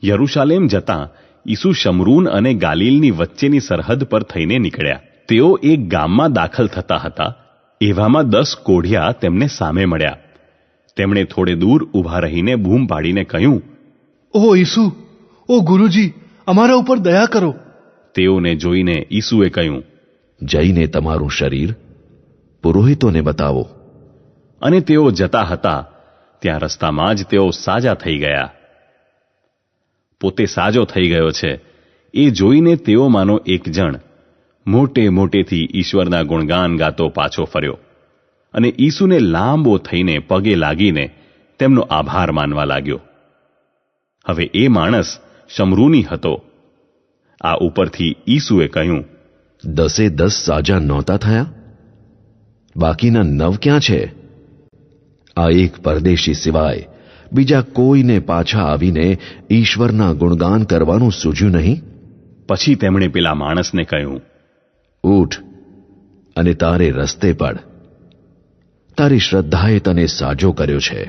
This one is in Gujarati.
યરૂશાલેમ જતાં ઈસુ શમરૂન અને ગાલિલની વચ્ચેની સરહદ પર થઈને નીકળ્યા. તેઓ એક ગામમાં દાખલ થતા હતા. એવામાં 10 કોઢિયા તેમને સામે મળ્યા. તેમણે થોડે દૂર ઊભા રહીને બૂમ પાડીને કહ્યું, ઓ ઈસુ, ઓ ગુરુજી, અમારા ઉપર દયા કરો. તેઓને જોઈને ઈસુએ કહ્યું, જઈને તમારું શરીર પુરોહિતોને બતાવો. અને તેઓ જતા હતા ત્યાં રસ્તામાં જ તેઓ સાજા થઈ ગયા. પોતે સાજો થઈ ગયો છે એ જોઈને તેઓમાંનો એક જણ મોટે મોટેથી ઈશ્વરના ગુણગાન ગાતો પાછો ફર્યો અને ઈસુને લાંબો થઈને પગે લાગીને તેમનો આભાર માનવા લાગ્યો. હવે એ માણસ શમરૂની હતો. આ ઉપરથી ઈસુએ કહ્યું, 10 સાજા નહોતા થયા? બાકીના 9 ક્યાં છે? આ એક પરદેશી સિવાય બીજા કોઈને પાછા આવીને ઈશ્વરના ગુણગાન કરવાનું સૂઝ્યું નહીં? પછી તેમણે પેલા માણસને કહ્યું, ઉઠ અને તારે રસ્તે પડ. તારી શ્રદ્ધાએ તને સાજો કર્યો છે.